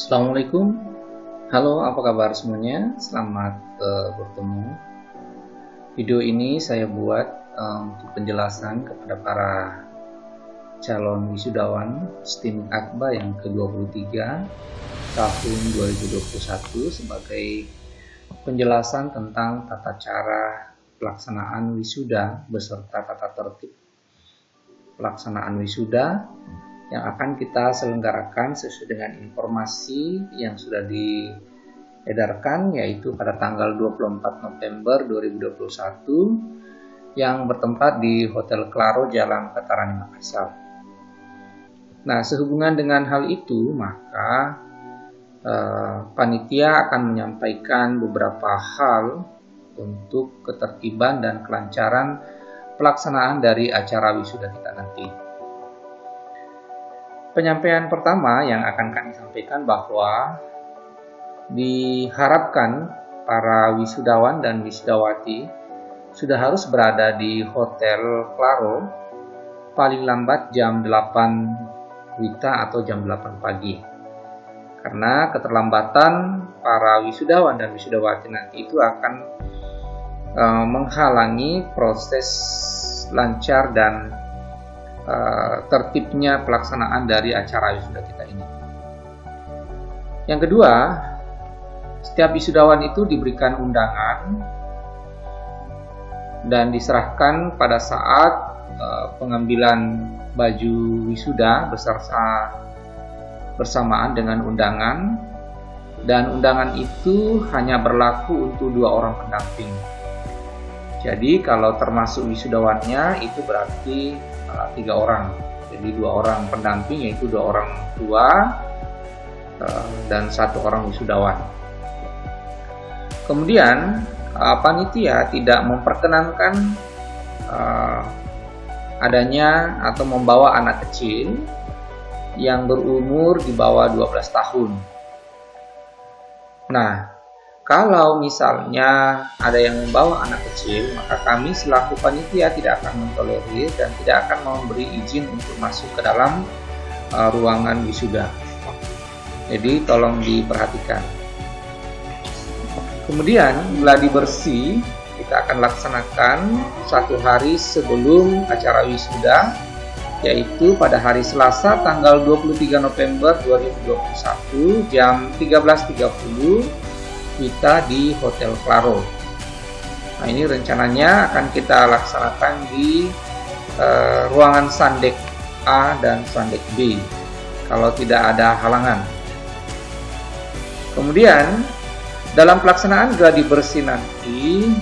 Assalamualaikum, halo apa kabar semuanya, selamat bertemu. Video ini saya buat untuk penjelasan kepada para calon wisudawan STIM Akba yang ke-23 tahun 2021 sebagai penjelasan tentang tata cara pelaksanaan wisuda beserta tata tertib pelaksanaan wisuda yang akan kita selenggarakan sesuai dengan informasi yang sudah diedarkan, yaitu pada tanggal 24 November 2021 yang bertempat di Hotel Claro, Jalan Veterani Makassar. Nah, sehubungan dengan hal itu, maka panitia akan menyampaikan beberapa hal untuk ketertiban dan kelancaran pelaksanaan dari acara wisuda kita nanti. Penyampaian pertama yang akan kami sampaikan bahwa diharapkan para wisudawan dan wisudawati sudah harus berada di Hotel Claro paling lambat jam 8 WITA atau jam 8 pagi. Karena keterlambatan para wisudawan dan wisudawati nanti itu akan menghalangi proses lancar dan tertibnya pelaksanaan dari acara wisuda kita ini. Yang kedua, setiap wisudawan itu diberikan undangan dan diserahkan pada saat pengambilan baju wisuda bersamaan dengan undangan, dan undangan itu hanya berlaku untuk 2 orang pendamping. Jadi kalau termasuk wisudawannya itu berarti 3 orang. Jadi 2 orang pendamping, yaitu 2 orang tua dan 1 orang wisudawan. Kemudian panitia tidak memperkenankan adanya atau membawa anak kecil yang berumur di bawah 12 tahun. Nah, kalau misalnya ada yang membawa anak kecil, maka kami selaku panitia tidak akan mentolerir dan tidak akan memberi izin untuk masuk ke dalam ruangan wisuda. Jadi tolong diperhatikan. Kemudian gladi bersih kita akan laksanakan 1 hari sebelum acara wisuda, yaitu pada hari Selasa tanggal 23 November 2021 jam 13.30 kita di Hotel Claro. Nah, ini rencananya akan kita laksanakan di ruangan Sandek A dan Sandek B kalau tidak ada halangan. Kemudian dalam pelaksanaan gladi bersih nanti,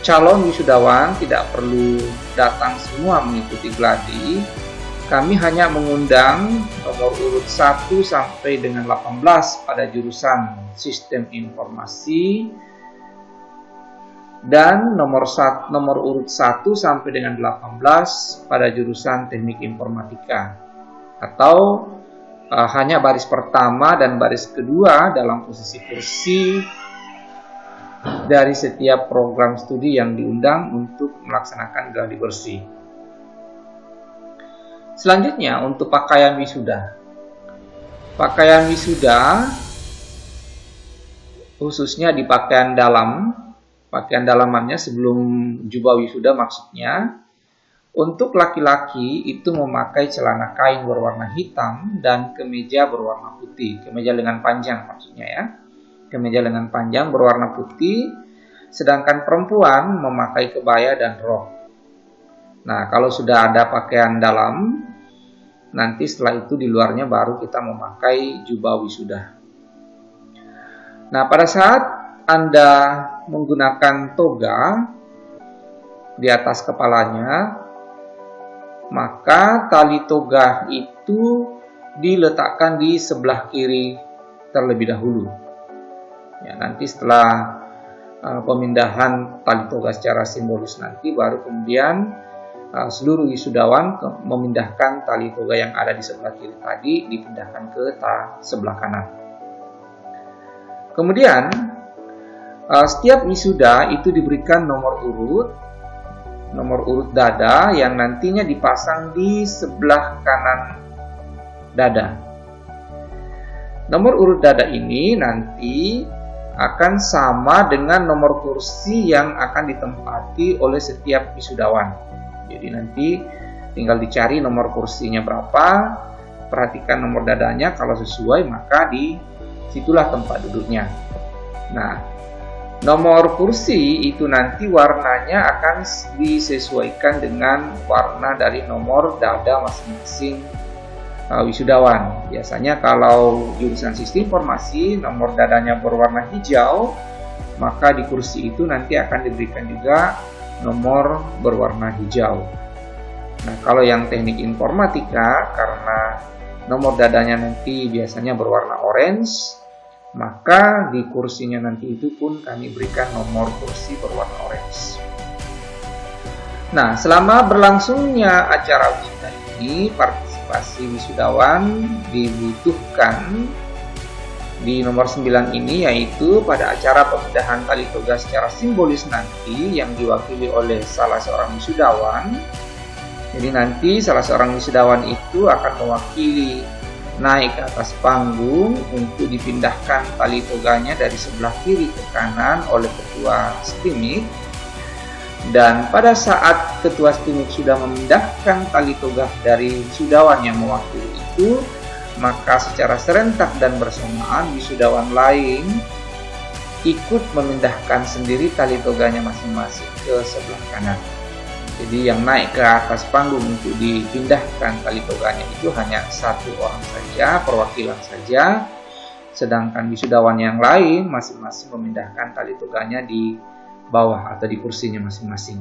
calon wisudawan tidak perlu datang semua mengikuti gladi. Kami hanya mengundang nomor urut 1 sampai dengan 18 pada jurusan Sistem Informasi dan nomor urut 1 sampai dengan 18 pada jurusan Teknik Informatika, atau hanya baris pertama dan baris kedua dalam posisi kursi dari setiap program studi yang diundang untuk melaksanakan gladi bersih. Selanjutnya untuk pakaian wisuda. Pakaian wisuda khususnya di pakaian dalamannya sebelum jubah wisuda maksudnya. Untuk laki-laki itu memakai celana kain berwarna hitam dan kemeja berwarna putih. Kemeja lengan panjang maksudnya ya. Kemeja lengan panjang berwarna putih, sedangkan perempuan memakai kebaya dan rok. Nah, kalau sudah ada pakaian dalam, nanti setelah itu di luarnya baru kita memakai jubah wisuda. Nah, pada saat Anda menggunakan toga di atas kepalanya, maka tali toga itu diletakkan di sebelah kiri terlebih dahulu. Ya, nanti setelah pemindahan tali toga secara simbolis nanti baru kemudian seluruh wisudawan memindahkan tali toga yang ada di sebelah kiri tadi dipindahkan ke sebelah kanan. Kemudian setiap wisuda itu diberikan nomor urut dada yang nantinya dipasang di sebelah kanan dada. Nomor urut dada ini nanti akan sama dengan nomor kursi yang akan ditempati oleh setiap wisudawan. Jadi nanti tinggal dicari nomor kursinya berapa, perhatikan nomor dadanya, kalau sesuai maka di situlah tempat duduknya. Nah, nomor kursi itu nanti warnanya akan disesuaikan dengan warna dari nomor dada masing-masing wisudawan. Biasanya kalau jurusan sistem informasi nomor dadanya berwarna hijau, maka di kursi itu nanti akan diberikan juga nomor berwarna hijau. Nah, kalau yang teknik informatika, karena nomor dadanya nanti biasanya berwarna orange, maka di kursinya nanti itu pun kami berikan nomor kursi berwarna orange. Nah, selama berlangsungnya acara wisuda ini, partisipasi wisudawan dibutuhkan di nomor 9 ini, yaitu pada acara pemindahan tali toga secara simbolis nanti yang diwakili oleh salah seorang wisudawan. Jadi nanti salah seorang wisudawan itu akan mewakili naik ke atas panggung untuk dipindahkan tali toganya dari sebelah kiri ke kanan oleh ketua STIMIK. Dan pada saat ketua STIMIK sudah memindahkan tali toga dari wisudawan yang mewakili itu, maka secara serentak dan bersamaan wisudawan lain ikut memindahkan sendiri tali toganya masing-masing ke sebelah kanan. Jadi yang naik ke atas panggung untuk dipindahkan tali toganya itu hanya satu orang saja, perwakilan saja. Sedangkan wisudawan yang lain masing-masing memindahkan tali toganya di bawah atau di kursinya masing-masing.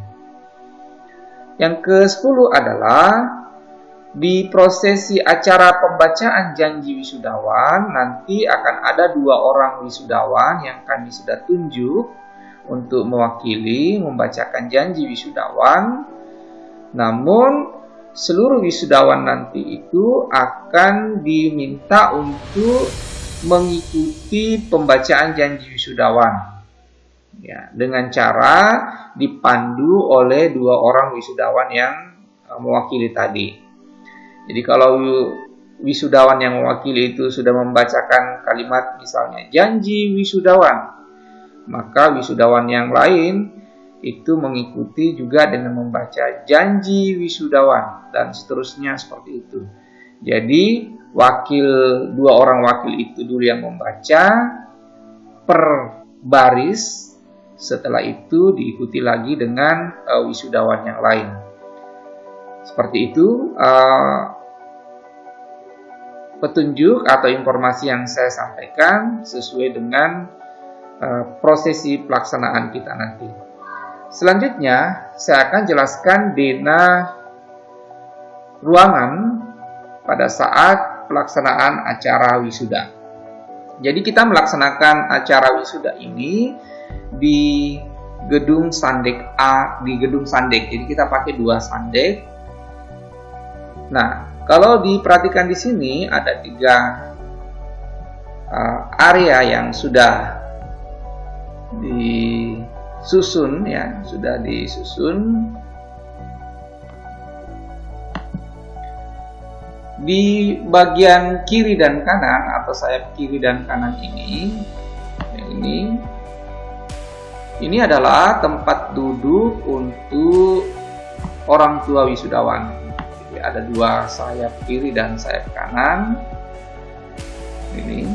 Yang ke-10 adalah di prosesi acara pembacaan janji wisudawan, nanti akan ada 2 orang wisudawan yang kami sudah tunjuk untuk mewakili membacakan janji wisudawan. Namun seluruh wisudawan nanti itu akan diminta untuk mengikuti pembacaan janji wisudawan, ya, dengan cara dipandu oleh 2 orang wisudawan yang mewakili tadi. Jadi kalau wisudawan yang mewakili itu sudah membacakan kalimat misalnya janji wisudawan, maka wisudawan yang lain itu mengikuti juga dengan membaca janji wisudawan dan seterusnya seperti itu. Jadi 2 orang wakil itu dulu yang membaca per baris, setelah itu diikuti lagi dengan wisudawan yang lain. Seperti itu petunjuk atau informasi yang saya sampaikan sesuai dengan prosesi pelaksanaan kita nanti. Selanjutnya saya akan jelaskan dena ruangan pada saat pelaksanaan acara wisuda. Jadi kita melaksanakan acara wisuda ini di gedung Sandek A, di gedung Sandek. Jadi kita pakai 2 Sandek. Nah, kalau diperhatikan di sini ada 3 area yang sudah disusun, ya, sudah disusun. Di bagian kiri dan kanan atau sayap kiri dan kanan ini, ini adalah tempat duduk untuk orang tua wisudawan. Jadi ada 2 sayap kiri dan sayap kanan. Ini.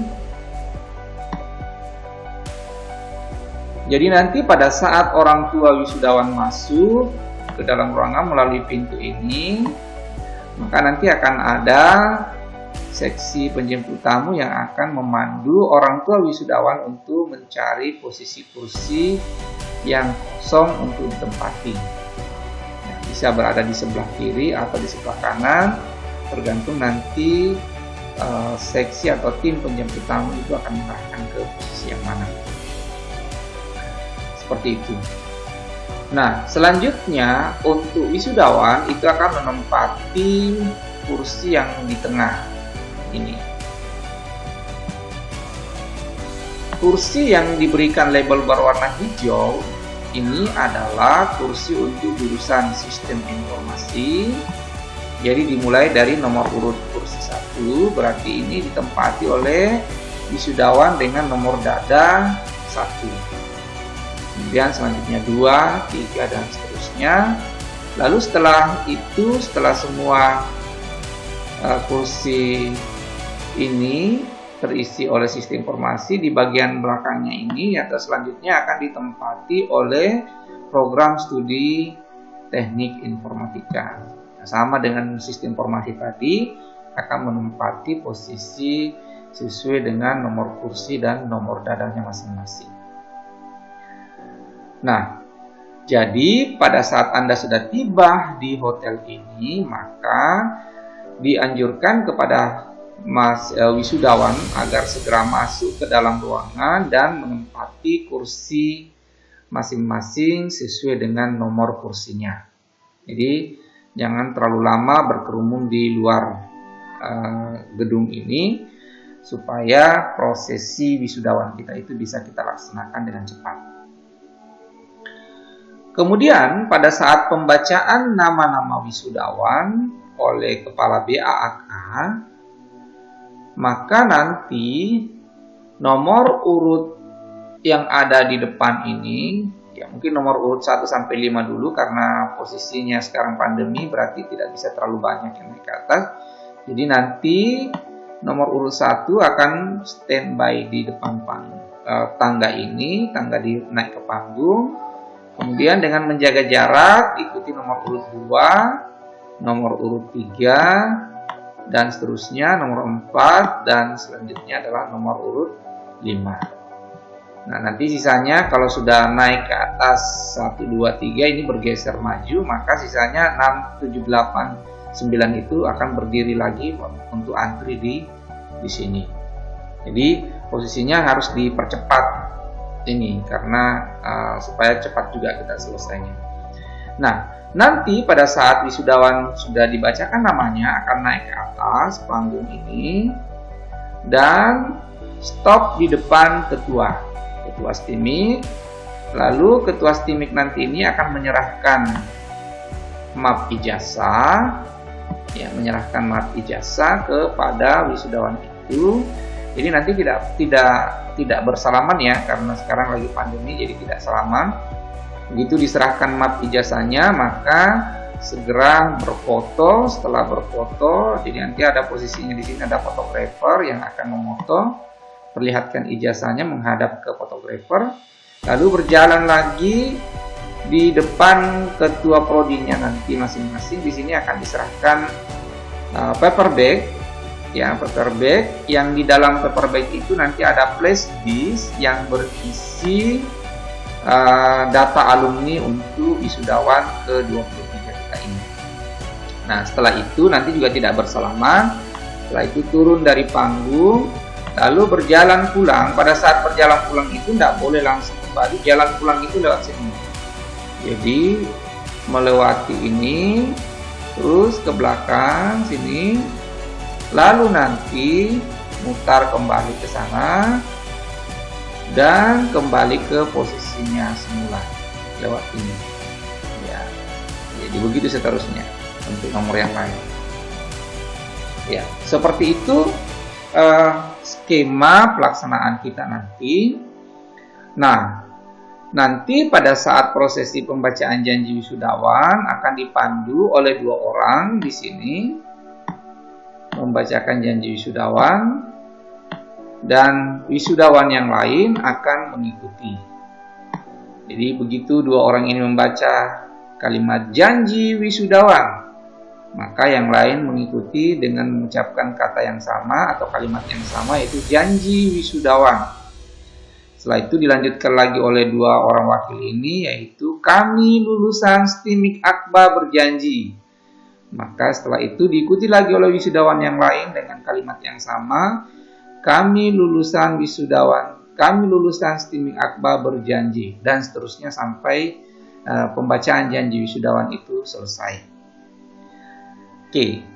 Jadi nanti pada saat orang tua wisudawan masuk ke dalam ruangan melalui pintu ini, maka nanti akan ada seksi penjemput tamu yang akan memandu orang tua wisudawan untuk mencari posisi kursi yang kosong untuk ditempati. Nah, bisa berada di sebelah kiri atau di sebelah kanan, tergantung nanti seksi atau tim penjemput tamu itu akan mengarahkan ke posisi yang mana. Seperti itu. Nah, selanjutnya untuk wisudawan itu akan menempati kursi yang di tengah ini. Kursi yang diberikan label berwarna hijau ini adalah kursi untuk jurusan sistem informasi. Jadi dimulai dari nomor urut kursi 1, berarti ini ditempati oleh wisudawan dengan nomor dada 1. Kemudian selanjutnya 2, 3, dan seterusnya. Lalu setelah itu, setelah semua kursi ini terisi oleh sistem informasi, di bagian belakangnya ini atau selanjutnya akan ditempati oleh program studi teknik informatika. Sama dengan sistem informasi tadi, akan menempati posisi sesuai dengan nomor kursi dan nomor dadanya masing-masing. Nah, jadi pada saat Anda sudah tiba di hotel ini, maka dianjurkan kepada wisudawan agar segera masuk ke dalam ruangan dan menempati kursi masing-masing sesuai dengan nomor kursinya. Jadi jangan terlalu lama berkerumun di luar gedung ini supaya prosesi wisudawan kita itu bisa kita laksanakan dengan cepat. Kemudian pada saat pembacaan nama-nama wisudawan oleh kepala BAAK, maka nanti nomor urut yang ada di depan ini, ya mungkin nomor urut 1 sampai 5 dulu karena posisinya sekarang pandemi berarti tidak bisa terlalu banyak yang naik ke atas. Jadi nanti nomor urut 1 akan standby di depan tangga ini, tangga naik ke panggung. Kemudian dengan menjaga jarak, ikuti nomor urut 2, nomor urut 3, dan seterusnya, nomor 4, dan selanjutnya adalah nomor urut 5. Nah, nanti sisanya kalau sudah naik ke atas 1, 2, 3 ini bergeser maju, maka sisanya 6, 7, 8, 9 itu akan berdiri lagi untuk antri di sini. Jadi posisinya harus dipercepat ini karena supaya cepat juga kita selesainya. Nah, nanti pada saat wisudawan sudah dibacakan namanya akan naik ke atas panggung ini dan stop di depan ketua STIMIK. Lalu ketua STIMIK nanti ini akan menyerahkan map ijazah, ya, menyerahkan map ijazah kepada wisudawan itu. Jadi nanti tidak bersalaman ya, karena sekarang lagi pandemi jadi tidak salaman. Begitu diserahkan map ijazahnya, maka segera berfoto. Setelah berfoto, jadi nanti ada posisinya di sini ada fotografer yang akan memoto, perlihatkan ijazahnya menghadap ke fotografer. Lalu berjalan lagi di depan ketua prodinya nanti masing-masing. Di sini akan diserahkan paper bag. Ya, paper bag yang di dalam paper bag itu nanti ada flash disk yang berisi data alumni untuk wisudawan ke-23 kita ini. Nah, setelah itu nanti juga tidak bersalaman. Setelah itu turun dari panggung, lalu berjalan pulang. Pada saat berjalan pulang itu tidak boleh langsung kembali, jalan pulang itu lewat sini. Jadi melewati ini, terus ke belakang sini, lalu nanti mutar kembali ke sana dan kembali ke posisinya semula lewat ini. Ya, jadi begitu seterusnya untuk nomor yang lain. Ya, seperti itu skema pelaksanaan kita nanti. Nah, nanti pada saat prosesi pembacaan janji wisudawan akan dipandu oleh 2 orang di sini membacakan janji wisudawan, dan wisudawan yang lain akan mengikuti. Jadi begitu 2 orang ini membaca kalimat janji wisudawan, maka yang lain mengikuti dengan mengucapkan kata yang sama atau kalimat yang sama, yaitu janji wisudawan. Setelah itu dilanjutkan lagi oleh 2 orang wakil ini, yaitu kami lulusan STIMIK Akba berjanji. Maka setelah itu diikuti lagi oleh wisudawan yang lain dengan kalimat yang sama, kami lulusan STIMIK Akba berjanji, dan seterusnya sampai pembacaan janji wisudawan itu selesai. Oke,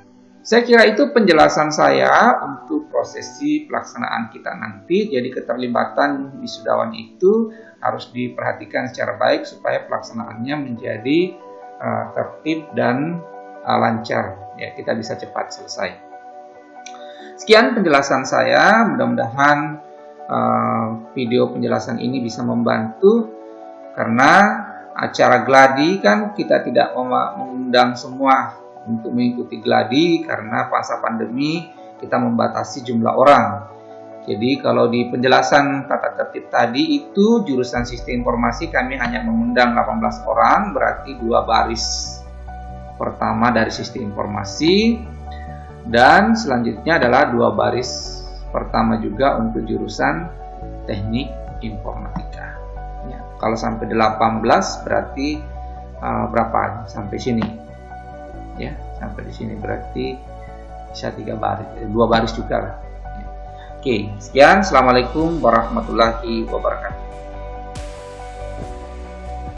saya kira itu penjelasan saya untuk prosesi pelaksanaan kita nanti. Jadi keterlibatan wisudawan itu harus diperhatikan secara baik supaya pelaksanaannya menjadi tertib dan lancar, ya, kita bisa cepat selesai. Sekian penjelasan saya, mudah-mudahan video penjelasan ini bisa membantu, karena acara gladi kan kita tidak mengundang semua untuk mengikuti gladi karena masa pandemi kita membatasi jumlah orang. Jadi kalau di penjelasan tata tertib tadi itu jurusan sistem informasi kami hanya mengundang 18 orang, berarti 2 baris pertama dari sistem informasi, dan selanjutnya adalah 2 baris pertama juga untuk jurusan teknik informatika. Ya, kalau sampai 18 berarti berapa? Sampai sini. Ya, sampai di sini berarti bisa 3 baris, 2 baris juga lah. Oke, sekian. Assalamualaikum warahmatullahi wabarakatuh.